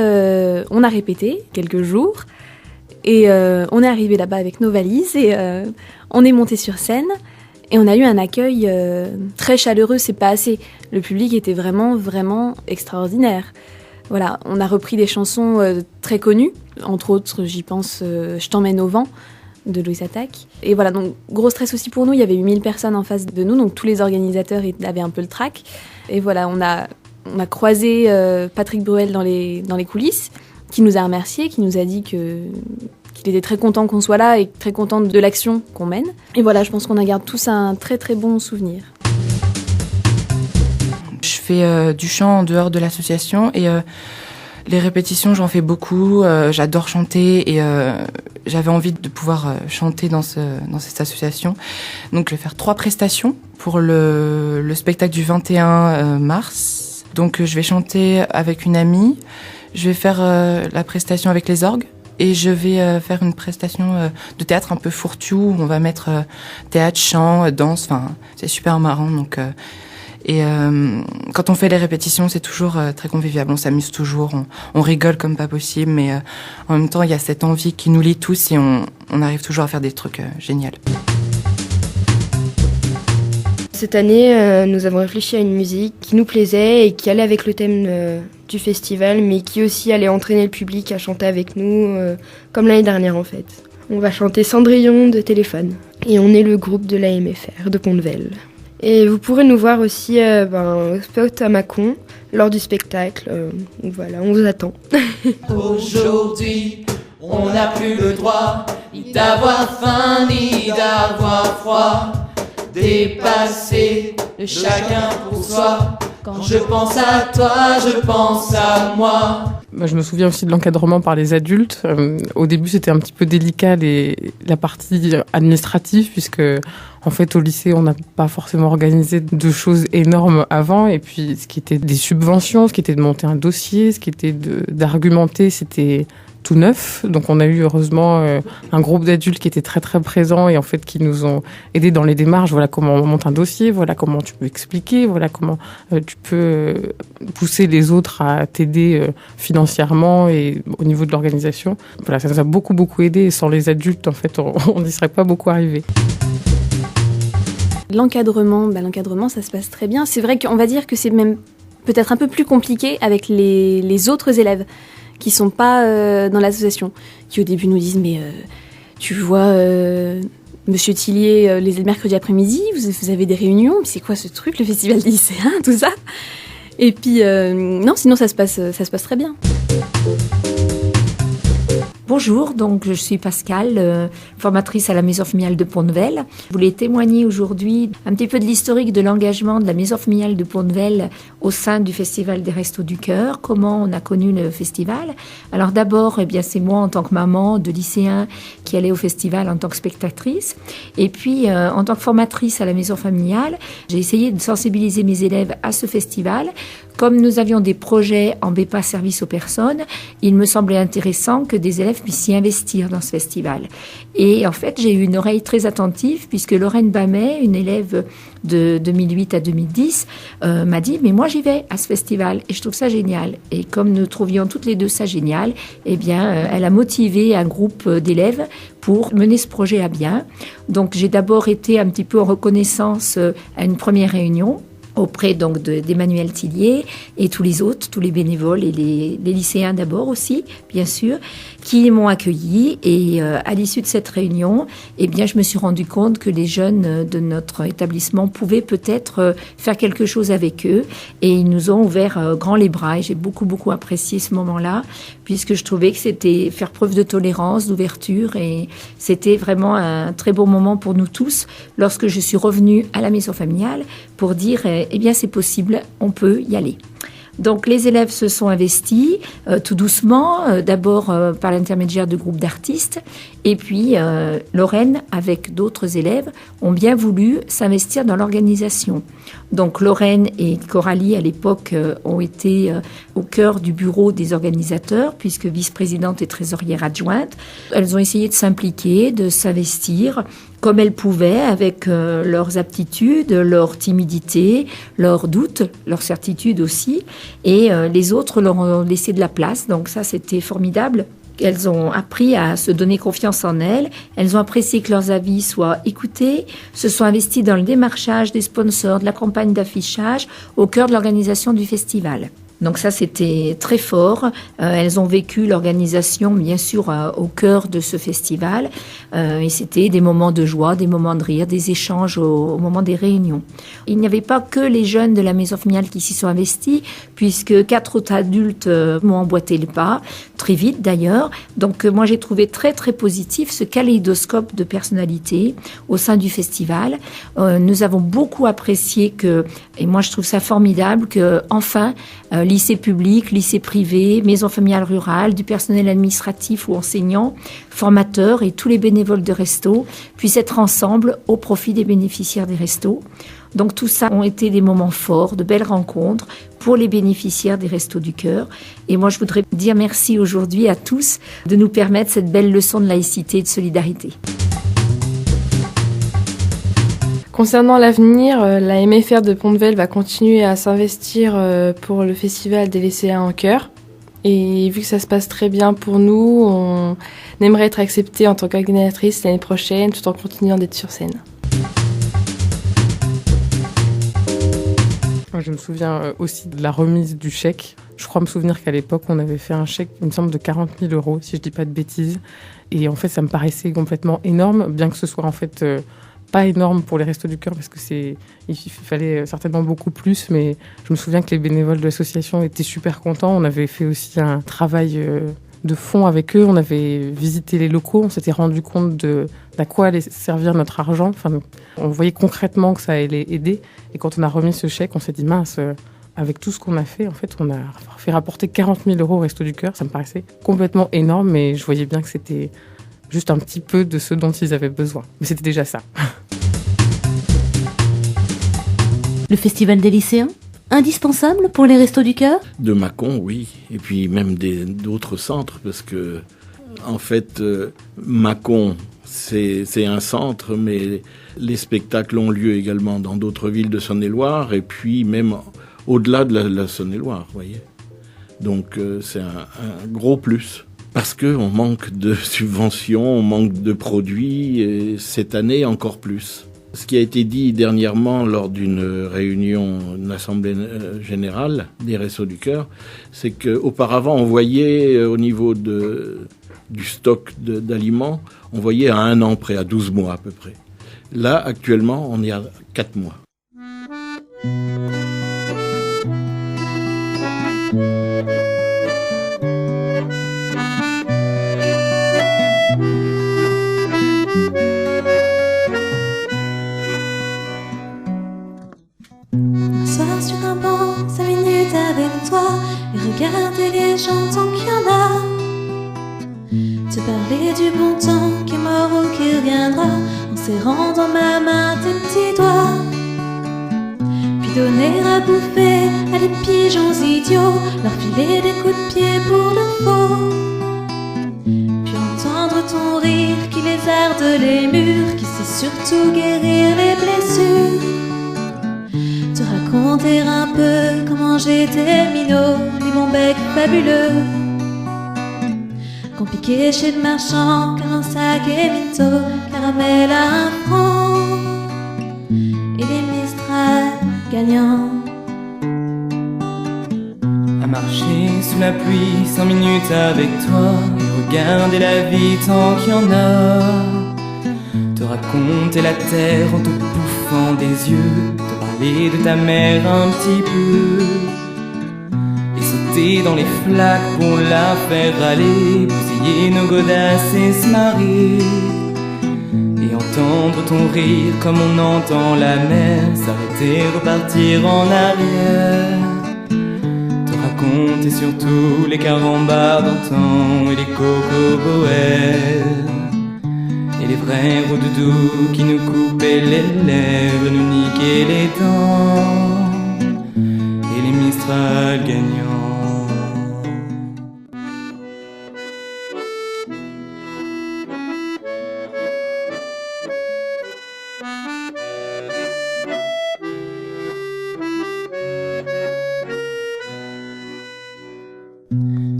on a répété quelques jours, et on est arrivé là-bas avec nos valises, et on est monté sur scène, et on a eu un accueil très chaleureux, c'est pas assez. Le public était vraiment, vraiment extraordinaire. Voilà, on a repris des chansons très connues, entre autres, j'y pense, Je t'emmène au vent, de Louis Attaque. Et voilà, donc gros stress aussi pour nous, il y avait 8000 personnes en face de nous, donc tous les organisateurs avaient un peu le trac. Et voilà, on a croisé Patrick Bruel dans les coulisses, qui nous a remerciés, qui nous a dit qu'il était très content qu'on soit là et très content de l'action qu'on mène. Et voilà, je pense qu'on en garde tous un très très bon souvenir. Je fais du chant en dehors de l'association et les répétitions, j'en fais beaucoup. J'adore chanter et j'avais envie de pouvoir chanter dans cette association. Donc je vais faire 3 prestations pour le spectacle du 21 mars. Donc je vais chanter avec une amie, je vais faire la prestation avec les orgues. Et je vais faire une prestation de théâtre un peu fourre-tout, où on va mettre théâtre, chant, danse, enfin c'est super marrant. Donc, et quand on fait les répétitions, c'est toujours très convivial, on s'amuse toujours, on rigole comme pas possible, mais en même temps il y a cette envie qui nous lie tous et on arrive toujours à faire des trucs géniaux. Cette année, nous avons réfléchi à une musique qui nous plaisait et qui allait avec le thème du festival, mais qui aussi allait entraîner le public à chanter avec nous, comme l'année dernière en fait. On va chanter Cendrillon de Téléphone. Et on est le groupe de l'AMFR de Pont-de-Vel. Et vous pourrez nous voir aussi au spot à Mâcon, lors du spectacle. Voilà, on vous attend. Aujourd'hui, on n'a plus le droit ni d'avoir faim, ni d'avoir froid. Dépassé de chacun pour soi. Quand je pense à toi, je pense à moi. Je me souviens aussi de l'encadrement par les adultes. Au début, c'était un petit peu délicat la partie administrative, puisque en fait, au lycée, on n'a pas forcément organisé de choses énormes avant. Et puis, ce qui était des subventions, ce qui était de monter un dossier, ce qui était d'argumenter, c'était tout neuf. Donc on a eu heureusement un groupe d'adultes qui était très très présents et en fait qui nous ont aidés dans les démarches. Voilà comment on monte un dossier, voilà comment tu peux expliquer, voilà comment tu peux pousser les autres à t'aider financièrement et au niveau de l'organisation. Voilà, ça nous a beaucoup beaucoup aidé et sans les adultes en fait on n'y serait pas beaucoup arrivé. L'encadrement, ça se passe très bien. C'est vrai qu'on va dire que c'est même peut-être un peu plus compliqué avec les autres élèves qui sont pas dans l'association, qui au début nous disent mais tu vois Monsieur Tillier les mercredis après-midi, vous avez des réunions, mais c'est quoi ce truc, le festival des lycéens, tout ça. Et puis non, sinon ça se passe très bien. Bonjour, donc je suis Pascale, formatrice à la Maison familiale de Pont-de-Vel. Je voulais témoigner aujourd'hui un petit peu de l'historique de l'engagement de la Maison familiale de Pont-de-Vel au sein du Festival des Restos du Cœur, comment on a connu le festival. Alors d'abord, c'est moi en tant que maman de lycéens qui allait au festival en tant que spectatrice. Et puis en tant que formatrice à la Maison familiale, j'ai essayé de sensibiliser mes élèves à ce festival. Comme nous avions des projets en BEPA service aux personnes, il me semblait intéressant que des élèves puissent s'y investir dans ce festival. Et en fait, j'ai eu une oreille très attentive puisque Lorraine Bamet, une élève de 2008 à 2010, m'a dit « mais moi j'y vais à ce festival et je trouve ça génial ». Et comme nous trouvions toutes les deux ça génial, elle a motivé un groupe d'élèves pour mener ce projet à bien. Donc j'ai d'abord été un petit peu en reconnaissance à une première réunion auprès donc d'Emmanuel Tillier et tous les autres, tous les bénévoles et les lycéens d'abord aussi, bien sûr, qui m'ont accueilli. Et à l'issue de cette réunion, eh bien, je me suis rendu compte que les jeunes de notre établissement pouvaient peut-être faire quelque chose avec eux. Et ils nous ont ouvert grand les bras. Et j'ai beaucoup apprécié ce moment-là, puisque je trouvais que c'était faire preuve de tolérance, d'ouverture. Et c'était vraiment un très beau moment pour nous tous lorsque je suis revenue à la maison familiale pour dire, eh bien, c'est possible, on peut y aller. Donc les élèves se sont investis tout doucement, d'abord par l'intermédiaire de groupes d'artistes, et puis Lorraine, avec d'autres élèves, ont bien voulu s'investir dans l'organisation. Donc Lorraine et Coralie, à l'époque, ont été au cœur du bureau des organisateurs, puisque vice-présidente et trésorière adjointe. Elles ont essayé de s'impliquer, de s'investir comme elles pouvaient, avec leurs aptitudes, leur timidité, leurs doutes, leurs certitudes aussi. Et les autres leur ont laissé de la place. Donc ça, c'était formidable. Elles ont appris à se donner confiance en elles. Elles ont apprécié que leurs avis soient écoutés, se sont investies dans le démarchage des sponsors, de la campagne d'affichage, au cœur de l'organisation du festival. Donc ça, c'était très fort. Elles ont vécu l'organisation, bien sûr, au cœur de ce festival. Et c'était des moments de joie, des moments de rire, des échanges au moment des réunions. Il n'y avait pas que les jeunes de la maison familiale qui s'y sont investis, puisque 4 autres adultes m'ont emboîté le pas, très vite d'ailleurs. Donc moi, j'ai trouvé très positif ce kaléidoscope de personnalités au sein du festival. Nous avons beaucoup apprécié et moi je trouve ça formidable, que enfin, lycée public, lycée privé, maison familiale rurale, du personnel administratif ou enseignant, formateurs et tous les bénévoles de resto puissent être ensemble au profit des bénéficiaires des restos. Donc tout ça ont été des moments forts, de belles rencontres pour les bénéficiaires des Restos du Cœur. Et moi, je voudrais dire merci aujourd'hui à tous de nous permettre cette belle leçon de laïcité et de solidarité. Concernant l'avenir, la MFR de Pont-de-Vel va continuer à s'investir pour le festival des lycéens en chœur. Et vu que ça se passe très bien pour nous, on aimerait être accepté en tant qu'organisatrice l'année prochaine, tout en continuant d'être sur scène. Je me souviens aussi de la remise du chèque. Je crois me souvenir qu'à l'époque, on avait fait un chèque, il me semble, de 40 000 €, si je dis pas de bêtises. Et en fait, ça me paraissait complètement énorme, bien que ce soit en fait pas énorme pour les Restos du Cœur, parce que il fallait certainement beaucoup plus. Mais je me souviens que les bénévoles de l'association étaient super contents. On avait fait aussi un travail de fond avec eux. On avait visité les locaux. On s'était rendu compte d'à quoi allait servir notre argent. Enfin, on voyait concrètement que ça allait aider. Et quand on a remis ce chèque, on s'est dit mince, avec tout ce qu'on a fait, en fait, on a fait rapporter 40 000 € au Restos du Cœur. Ça me paraissait complètement énorme, mais je voyais bien que c'était juste un petit peu de ce dont ils avaient besoin. Mais c'était déjà ça. Le festival des lycéens, indispensable pour les Restos du Cœur ? De Mâcon, oui. Et puis même d'autres centres, parce que, en fait, Mâcon, c'est un centre, mais les spectacles ont lieu également dans d'autres villes de Saône-et-Loire, et puis même au-delà de la Saône-et-Loire, vous voyez. Donc c'est un gros plus. Parce qu'on manque de subventions, on manque de produits, et cette année encore plus. Ce qui a été dit dernièrement lors d'une réunion, d'une assemblée générale des Restos du Cœur, c'est qu'auparavant on voyait au niveau du stock d'aliments, on voyait à 1 an près, à 12 mois à peu près. Là, actuellement, on est à 4 mois. M'asseoir sur un banc, 5 minutes avec toi, et regarder les gens tant qu'il y en a. Te parler du bon temps qui est mort ou qui reviendra, en serrant dans ma main tes petits doigts. Puis donner à bouffer à des pigeons idiots, leur filer des coups de pied pour le faux. Puis entendre ton rire qui lézarde les murs, qui sait surtout guérir les blessures. Te raconter un peu comment j'étais minot, les bons becs fabuleux qu'on piquait chez le marchand, car un sac est mytho, caramel à 1 franc, et les Mistral gagnant. À marcher sous la pluie 100 minutes avec toi et regarder la vie tant qu'il y en a. Te raconter la terre en te bouffant des yeux, te parler de ta mère un petit peu. Et sauter dans les flaques pour la faire aller, bousiller nos godasses et se marrer. Et entendre ton rire comme on entend la mer, s'arrêter, repartir en arrière. Te raconter surtout les carambars d'antan et les cocoboères. Et les vrais roux-doudous qui nous coupaient les lèvres, nous niquaient les dents. Et les Mistral gagnants.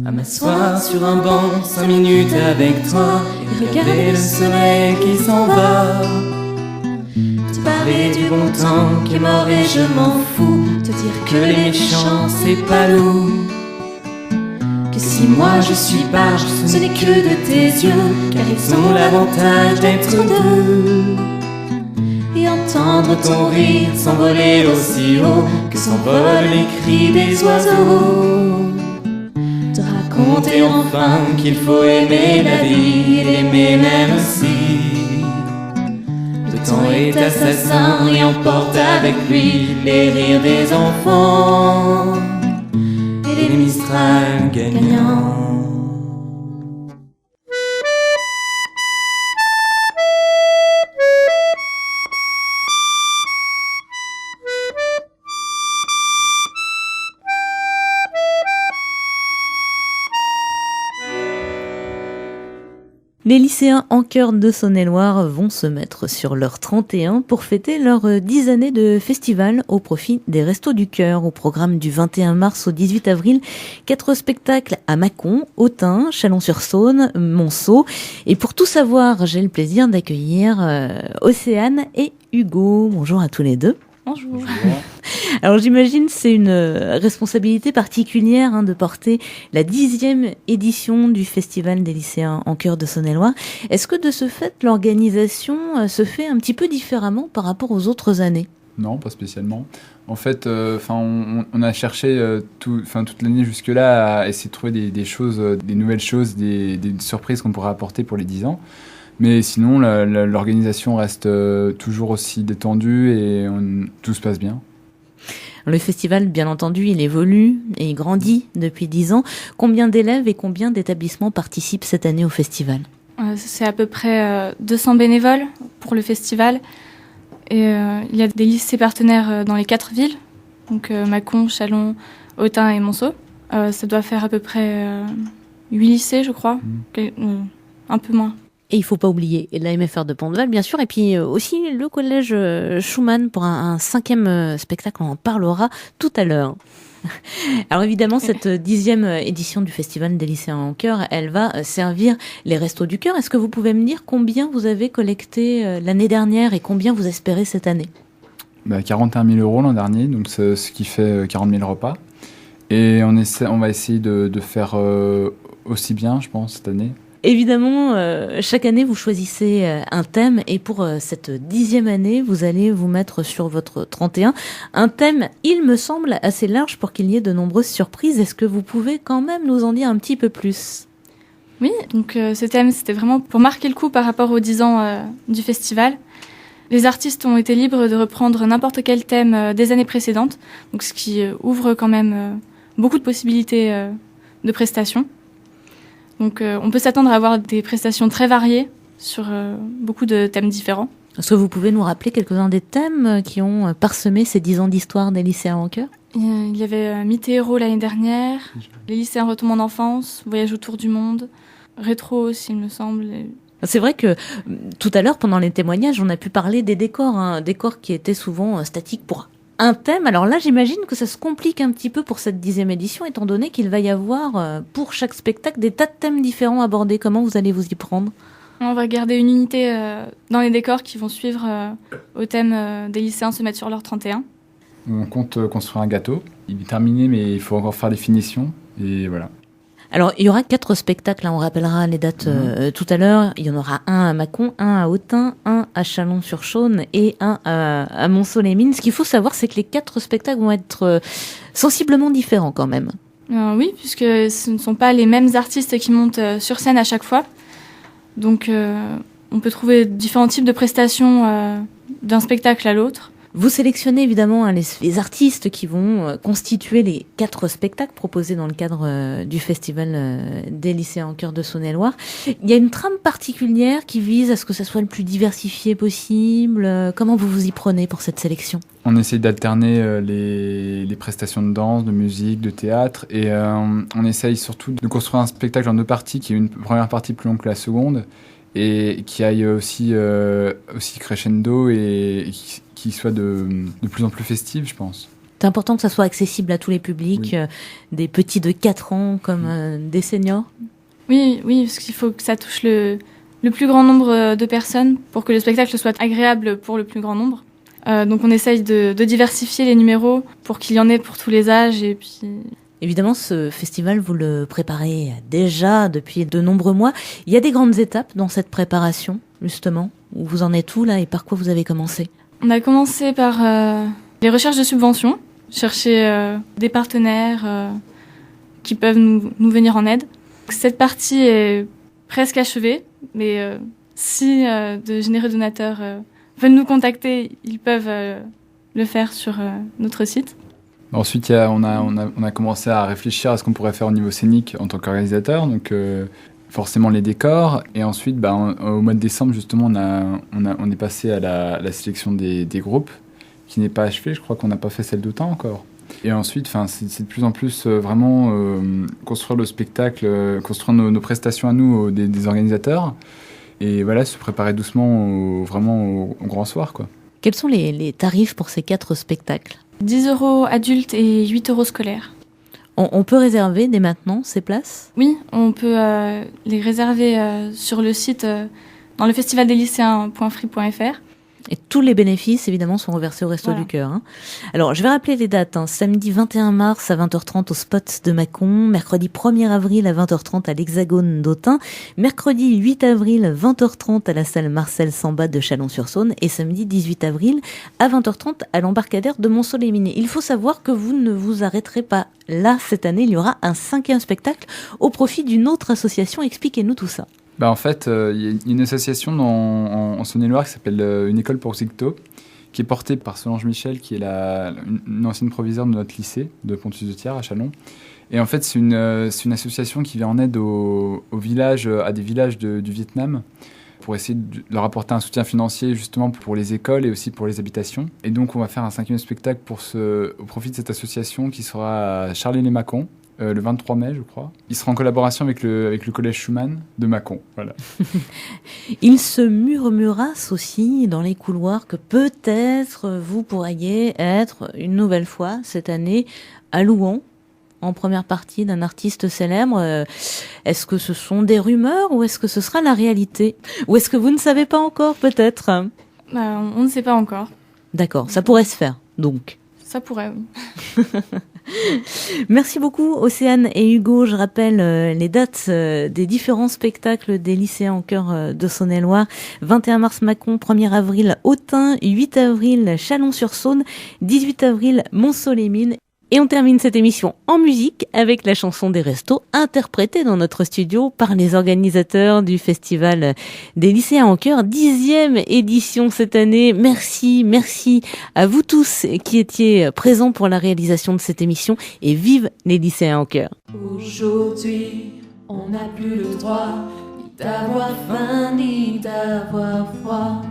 À m'asseoir sur un banc 5 minutes avec toi et regarder le soleil qui s'en va. Te parler du bon temps qui est mort et je m'en fous. Te dire que les méchants c'est pas nous. Que si moi je suis barge, ce n'est que de tes yeux, car ils ont l'avantage d'être deux. Et entendre ton rire s'envoler aussi haut que s'envolent les cris des oiseaux. Raconter enfin qu'il faut aimer la vie et l'aimer même aussi. Le temps est assassin et emporte avec lui les rires des enfants et les Mistral gagnants. Les lycéens en chœur de Saône-et-Loire vont se mettre sur leur 31 pour fêter leurs 10 années de festival au profit des Restos du Cœur. Au programme du 21 mars au 18 avril, 4 spectacles à Mâcon, Autun, Chalon-sur-Saône, Monceau. Et pour tout savoir, j'ai le plaisir d'accueillir Océane et Hugo. Bonjour à tous les deux. Bonjour. Alors j'imagine c'est une responsabilité particulière de porter la 10e édition du Festival des lycéens en chœur de Saône-et-Loire. Est-ce que de ce fait l'organisation se fait un petit peu différemment par rapport aux autres années ? Non, pas spécialement. En fait, on a cherché toute l'année jusque-là à essayer de trouver des choses, des nouvelles choses, des surprises qu'on pourrait apporter pour les 10 ans. Mais sinon, l'organisation reste toujours aussi détendue et tout se passe bien. Le festival, bien entendu, il évolue et il grandit depuis 10 ans. Combien d'élèves et combien d'établissements participent cette année au festival ? C'est à peu près 200 bénévoles pour le festival. Et il y a des lycées partenaires dans les 4 villes, donc Mâcon, Chalon, Autun et Monceau. Ça doit faire à peu près 8 lycées, je crois, un peu moins. Et il ne faut pas oublier la MFR de Pont-de-Val, bien sûr, et puis aussi le collège Schumann pour un 5e spectacle, on en parlera tout à l'heure. Alors évidemment, cette 10e édition du Festival des lycéens en chœur, elle va servir les Restos du Cœur. Est-ce que vous pouvez me dire combien vous avez collecté l'année dernière et combien vous espérez cette année ? 41 000 € l'an dernier, donc ce qui fait 40 000 repas. Et on va essayer de faire aussi bien, je pense, cette année. Évidemment, chaque année, vous choisissez un thème et pour cette 10e année, vous allez vous mettre sur votre 31. Un thème, il me semble, assez large pour qu'il y ait de nombreuses surprises. Est-ce que vous pouvez quand même nous en dire un petit peu plus ? Oui, donc ce thème, c'était vraiment pour marquer le coup par rapport aux 10 ans du festival. Les artistes ont été libres de reprendre n'importe quel thème des années précédentes, donc ce qui ouvre quand même beaucoup de possibilités de prestations. Donc on peut s'attendre à avoir des prestations très variées sur beaucoup de thèmes différents. Est-ce que vous pouvez nous rappeler quelques-uns des thèmes qui ont parsemé ces 10 ans d'histoire des lycéens en chœur ? Il y avait Mythes et héros l'année dernière, les lycéens retombent en enfance, Voyage autour du monde, Rétro aussi, il me semble. C'est vrai que tout à l'heure, pendant les témoignages, on a pu parler des décors, décors qui étaient souvent statiques pour un thème. Alors là, j'imagine que ça se complique un petit peu pour cette 10e édition, étant donné qu'il va y avoir pour chaque spectacle des tas de thèmes différents abordés. Comment vous allez vous y prendre ? On va garder une unité dans les décors qui vont suivre au thème des lycéens se mettre sur leur 31. On compte construire un gâteau. Il est terminé, mais il faut encore faire les finitions. Et voilà. Alors, il y aura 4 spectacles, on rappellera les dates tout à l'heure. Il y en aura un à Mâcon, un à Autun, un à Chalon-sur-Saône et un à Montceau-les-Mines. Ce qu'il faut savoir, c'est que les 4 spectacles vont être sensiblement différents quand même. Oui, puisque ce ne sont pas les mêmes artistes qui montent sur scène à chaque fois. Donc, on peut trouver différents types de prestations d'un spectacle à l'autre. Vous sélectionnez évidemment les artistes qui vont constituer les 4 spectacles proposés dans le cadre du Festival des lycéens en chœur de Saône-et-Loire. Il y a une trame particulière qui vise à ce que ça soit le plus diversifié possible. Comment vous vous y prenez pour cette sélection ? On essaye d'alterner les prestations de danse, de musique, de théâtre, et on essaye surtout de construire un spectacle en 2 parties, qui est une première partie plus longue que la seconde, et qui aille aussi crescendo et qui soit de plus en plus festive, je pense. C'est important que ça soit accessible à tous les publics, oui. Des petits de 4 ans comme des seniors. Oui, parce qu'il faut que ça touche le plus grand nombre de personnes pour que le spectacle soit agréable pour le plus grand nombre. Donc on essaye de diversifier les numéros pour qu'il y en ait pour tous les âges. Et puis... Évidemment, ce festival, vous le préparez déjà depuis de nombreux mois. Il y a des grandes étapes dans cette préparation, justement. Où vous en êtes où là et par quoi vous avez commencé ? On a commencé par les recherches de subventions, chercher des partenaires qui peuvent nous venir en aide. Cette partie est presque achevée, mais si de généreux donateurs veulent nous contacter, ils peuvent le faire sur notre site. Ensuite, on a commencé à réfléchir à ce qu'on pourrait faire au niveau scénique en tant qu'organisateur, donc forcément les décors. Et ensuite, au mois de décembre, justement, on est passé à la sélection des groupes, qui n'est pas achevée. Je crois qu'on n'a pas fait celle d'Autun encore. Et ensuite, c'est de plus en plus vraiment construire le spectacle, construire nos prestations à nous, des organisateurs. Et voilà, se préparer doucement vraiment au grand soir, quoi. Quels sont les tarifs pour ces 4 spectacles ? 10 € adultes et 8 € scolaires. On peut réserver dès maintenant ces places ? Oui, on peut les réserver sur le site dans le festivaldeslycéens.free.fr. Et tous les bénéfices, évidemment, sont reversés au Resto du Cœur. Hein. Alors, je vais rappeler les dates. Samedi 21 mars à 20h30 au Spot de Mâcon. Mercredi 1er avril à 20h30 à l'Hexagone d'Autun. Mercredi 8 avril 20h30 à la salle Marcel Samba de Chalon-sur-Saône. Et samedi 18 avril à 20h30 à l'embarcadère de Montceau-les-Mines. Il faut savoir que vous ne vous arrêterez pas là cette année. Il y aura un 5e spectacle au profit d'une autre association. Expliquez-nous tout ça. En fait, il y a une association en Saône-et-Loire qui s'appelle Une école pour Zicto, qui est portée par Solange Michel, qui est une ancienne proviseure de notre lycée de Pontus-de-Thiers à Chalon. Et en fait, c'est une association qui vient en aide à des villages du Vietnam pour essayer de leur apporter un soutien financier justement pour les écoles et aussi pour les habitations. Et donc, on va faire un 5e spectacle au profit de cette association qui sera à Charley-les-Mâcon. Le 23 mai, je crois. Il sera en collaboration avec le collège Schumann de Mâcon. Voilà. Il se murmurasse aussi dans les couloirs que peut-être vous pourriez être une nouvelle fois cette année à Louhans, en première partie d'un artiste célèbre. Est-ce que ce sont des rumeurs ou est-ce que ce sera la réalité ? Ou est-ce que vous ne savez pas encore, peut-être ? On ne sait pas encore. D'accord, ça pourrait se faire, donc. Ça pourrait, oui. Merci beaucoup Océane et Hugo. Je rappelle les dates des différents spectacles des lycéens en chœur de Saône-et-Loire. 21 mars Mâcon, 1er avril Autun, 8 avril Chalon-sur-Saône, 18 avril Montceau-les-Mines. Et on termine cette émission en musique avec la chanson des Restos interprétée dans notre studio par les organisateurs du Festival des lycéens en chœur, 10e édition cette année. Merci à vous tous qui étiez présents pour la réalisation de cette émission et vive les lycéens en chœur. Aujourd'hui, on n'a plus le droit ni d'avoir faim ni d'avoir froid.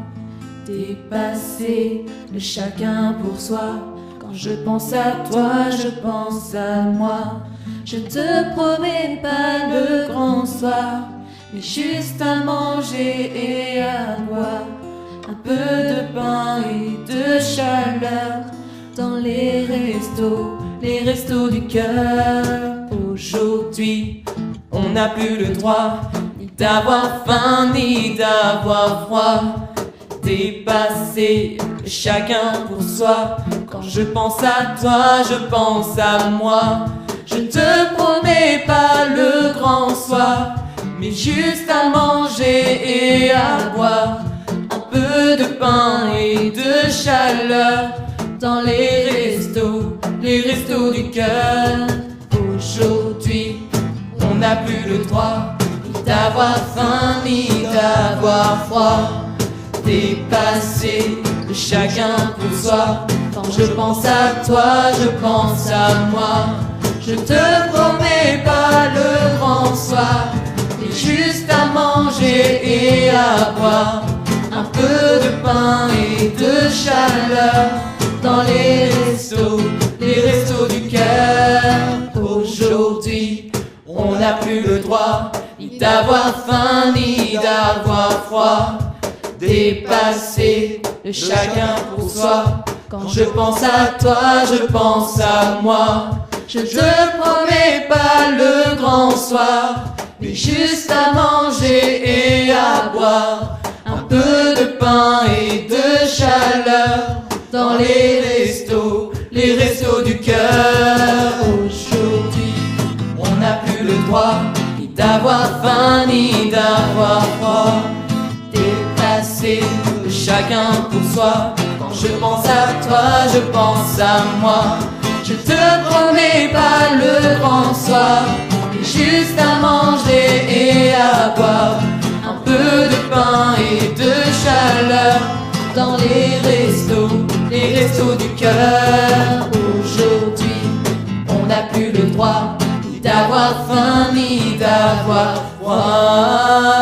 Dépasser le chacun pour soi. Quand je pense à toi, je pense à moi. Je te promets pas le grand soir, mais juste à manger et à boire. Un peu de pain et de chaleur dans les restos du cœur. Aujourd'hui, on n'a plus le droit ni d'avoir faim ni d'avoir froid. dépasser chacun pour soi. Quand je pense à toi, je pense à moi. Je ne te promets pas le grand soir, mais juste à manger et à boire. Un peu de pain et de chaleur dans les restos du cœur. Aujourd'hui, on n'a plus le droit ni d'avoir faim ni d'avoir froid. Dépasser chacun pour soi. Quand je pense à toi, je pense à moi. Je te promets pas le grand soir, mais juste à manger et à boire. Un peu de pain et de chaleur dans les restos du cœur. Aujourd'hui, on n'a plus le droit ni d'avoir faim ni d'avoir froid. Dépasser chacun pour soi. Quand je pense à toi, je pense à moi. Je te promets pas le grand soir, mais juste à manger et à boire. Un peu de pain et de chaleur dans les restos du cœur. Aujourd'hui, on n'a plus le droit ni d'avoir faim ni d'avoir froid. Dépasser chacun pour soi. Quand je pense à toi, je pense à moi. Je te promets pas le grand soir, mais juste à manger et à boire. Un peu de pain et de chaleur dans les restos du cœur. Aujourd'hui, on n'a plus le droit ni d'avoir faim ni d'avoir froid.